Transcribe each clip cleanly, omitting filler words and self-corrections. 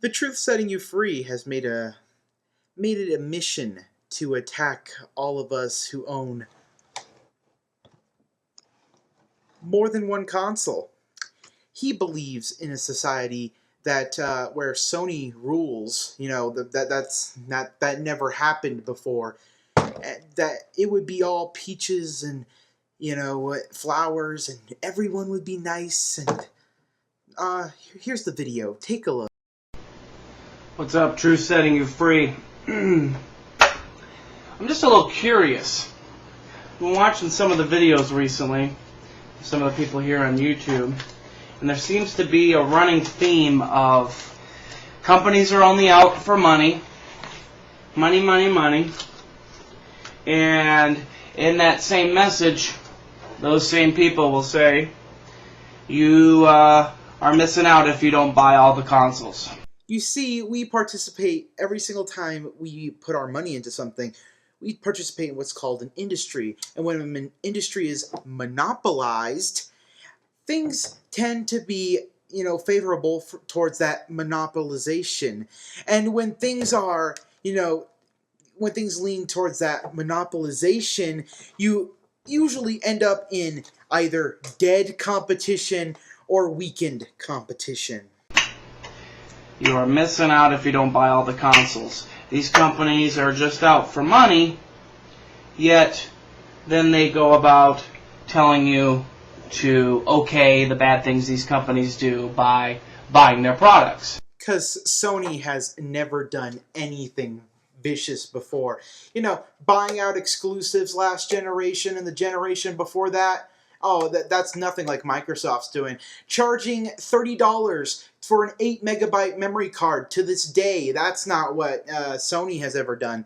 The Truth Setting You Free has made it a mission to attack all of us who own more than one console. He believes in a society that where Sony rules. That never happened before. That it would be all peaches and flowers, and everyone would be nice. And here's the video. Take a look. What's up, Truth Setting You Free? I'm just a little curious. I've been watching some of the videos recently, some of the people here on YouTube, and there seems to be a running theme of companies are only out for money. Money, money, money. And in that same message, those same people will say, you are missing out if you don't buy all the consoles. You see, we participate every single time we put our money into something. We participate in what's called an industry. And when an industry is monopolized, things tend to be, favorable towards that monopolization. And when things are, when things lean towards that monopolization, you usually end up in either dead competition or weakened competition. You are missing out if you don't buy all the consoles. These companies are just out for money, yet then they go about telling you to okay the bad things these companies do by buying their products. Because Sony has never done anything vicious before. Buying out exclusives last generation and the generation before that, that's nothing like Microsoft's doing. Charging $30 for an 8 megabyte memory card to this day, that's not what Sony has ever done.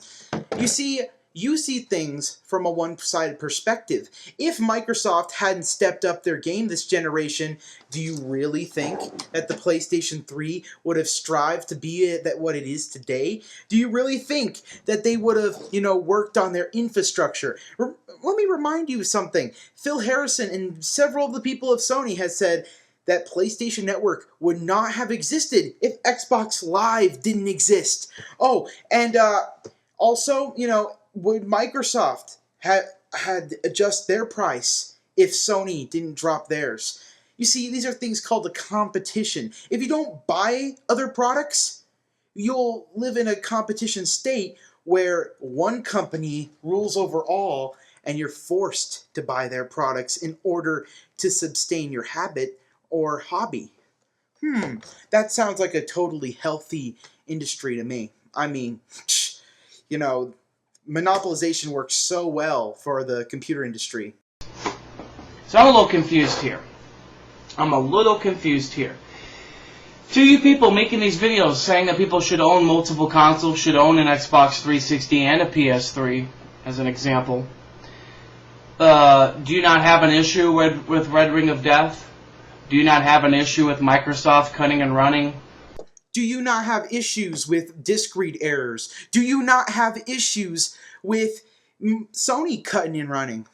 You see things from a one-sided perspective. If Microsoft hadn't stepped up their game this generation, do you really think that the PlayStation 3 would have strived to be what it is today? Do you really think that they would have, worked on their infrastructure? Let me remind you of something. Phil Harrison and several of the people of Sony has said that PlayStation Network would not have existed if Xbox Live didn't exist. Oh, and also, would Microsoft had adjust their price if Sony didn't drop theirs? You see, these are things called a competition. If you don't buy other products, you'll live in a competition state where one company rules over all and you're forced to buy their products in order to sustain your habit or hobby. That sounds like a totally healthy industry to me. I mean, monopolization works so well for the computer industry. So I'm a little confused here. To you people making these videos saying that people should own multiple consoles, should own an Xbox 360 and a PS3, as an example, do you not have an issue with Red Ring of Death? Do you not have an issue with Microsoft cutting and running? Do you not have issues with disk read errors? Do you not have issues with Sony cutting and running?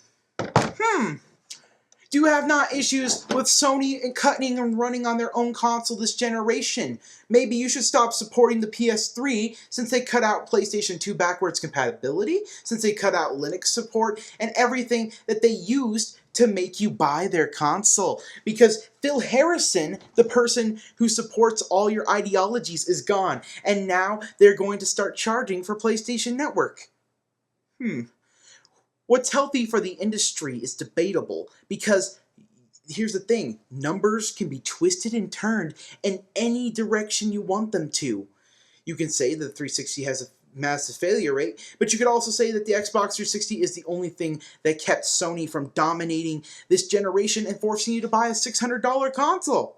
Do you have not issues with Sony and cutting and running on their own console this generation? Maybe you should stop supporting the PS3 since they cut out PlayStation 2 backwards compatibility, since they cut out Linux support, and everything that they used to make you buy their console. Because Phil Harrison, the person who supports all your ideologies, is gone. And now they're going to start charging for PlayStation Network. What's healthy for the industry is debatable, because here's the thing, numbers can be twisted and turned in any direction you want them to. You can say that the 360 has a massive failure rate, but you could also say that the Xbox 360 is the only thing that kept Sony from dominating this generation and forcing you to buy a $600 console.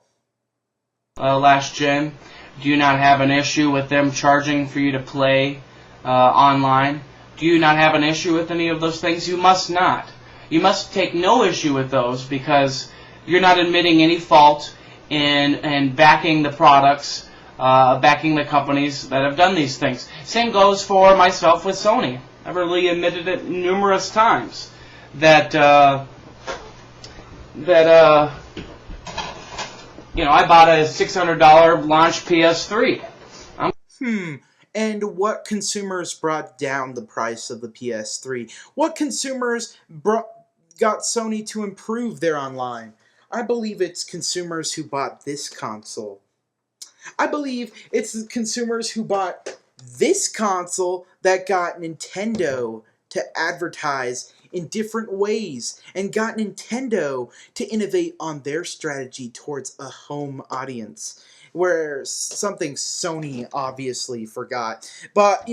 Last gen, do you not have an issue with them charging for you to play online? Do you not have an issue with any of those things? You must not. You must take no issue with those because you're not admitting any fault in backing the products, backing the companies that have done these things. Same goes for myself with Sony. I've really admitted it numerous times that I bought a $600 launch PS3. And what consumers brought down the price of the PS3? What consumers got Sony to improve their online? I believe it's consumers who bought this console. I believe it's the consumers who bought this console that got Nintendo to advertise in different ways and got Nintendo to innovate on their strategy towards a home audience. Where something Sony obviously forgot. But,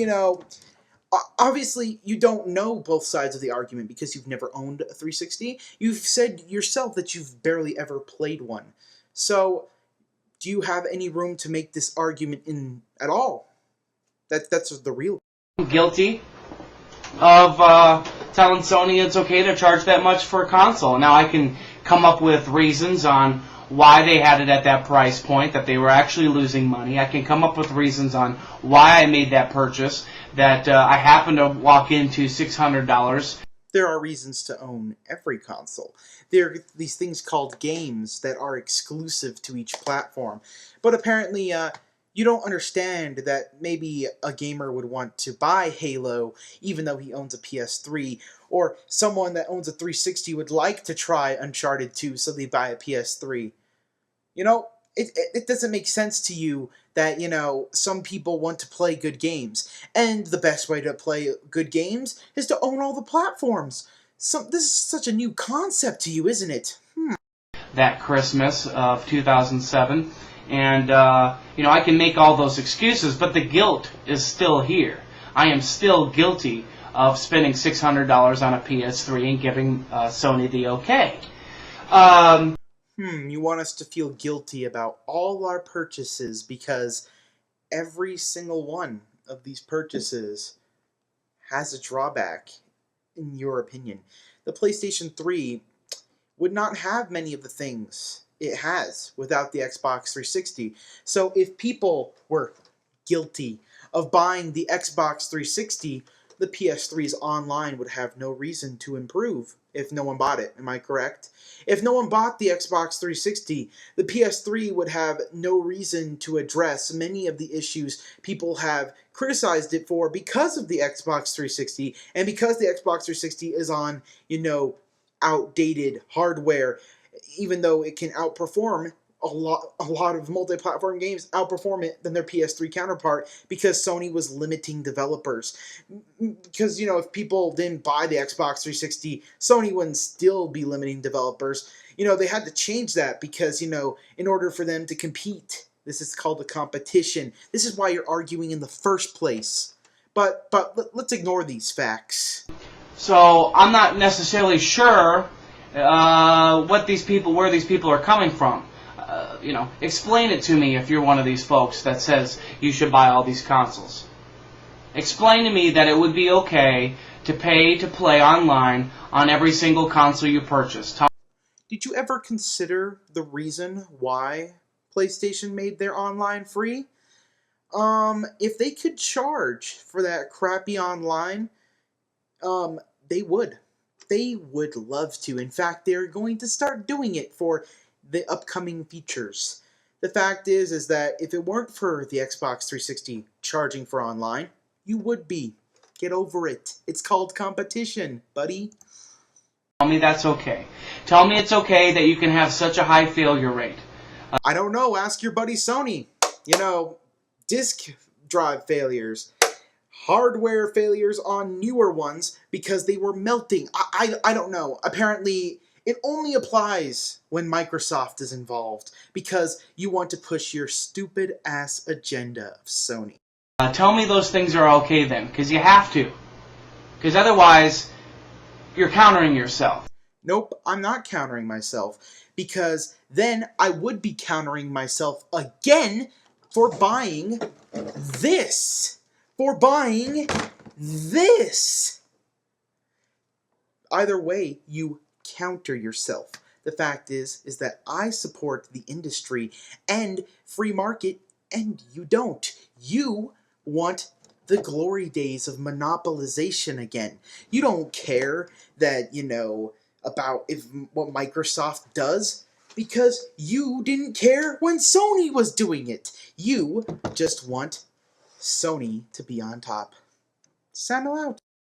obviously you don't know both sides of the argument because you've never owned a 360. You've said yourself that you've barely ever played one. So, do you have any room to make this argument in at all? That's the real. I'm guilty of telling Sony it's okay to charge that much for a console. Now I can come up with reasons on why they had it at that price point, that they were actually losing money. I can come up with reasons on why I made that purchase, that I happened to walk into $600. There are reasons to own every console. There are these things called games that are exclusive to each platform. But apparently, you don't understand that maybe a gamer would want to buy Halo even though he owns a PS3, or someone that owns a 360 would like to try Uncharted 2, so they buy a PS3. It doesn't make sense to you that, some people want to play good games. And the best way to play good games is to own all the platforms. This is such a new concept to you, isn't it? That Christmas of 2007. And, I can make all those excuses, but the guilt is still here. I am still guilty of spending $600 on a PS3 and giving Sony the okay. You want us to feel guilty about all our purchases because every single one of these purchases has a drawback, in your opinion. The PlayStation 3 would not have many of the things it has without the Xbox 360. So if people were guilty of buying the Xbox 360, the PS3's online would have no reason to improve if no one bought it. Am I correct? If no one bought the Xbox 360, the PS3 would have no reason to address many of the issues people have criticized it for because of the Xbox 360, and because the Xbox 360 is on, outdated hardware, even though it can outperform a lot of multi-platform games, outperform it than their PS3 counterpart, because Sony was limiting developers. Because, if people didn't buy the Xbox 360, Sony wouldn't still be limiting developers. They had to change that because, in order for them to compete, this is called a competition. This is why you're arguing in the first place. But let's ignore these facts. So I'm not necessarily sure where these people are coming from. Explain it to me if you're one of these folks that says you should buy all these consoles. Explain to me that it would be okay to pay to play online on every single console you purchase. Did you ever consider the reason why PlayStation made their online free? If they could charge for that crappy online, they would. They would love to. In fact, they're going to start doing it for the upcoming features. The fact is that if it weren't for the Xbox 360 charging for online, you would be. Get over it. It's called competition, buddy. Tell me that's okay. Tell me it's okay that you can have such a high failure rate. I don't know. Ask your buddy Sony. Disk drive failures. Hardware failures on newer ones because they were melting. I don't know. Apparently, it only applies when Microsoft is involved because you want to push your stupid ass agenda of Sony. Tell me those things are okay then, because you have to. Because otherwise, you're countering yourself. Nope, I'm not countering myself, because then I would be countering myself again for buying this. For buying this. Either way, you counter yourself. The fact is that I support the industry and free market, and you don't. You want the glory days of monopolization again. You don't care that, about what Microsoft does, because you didn't care when Sony was doing it. You just want Sony to be on top. Sound out.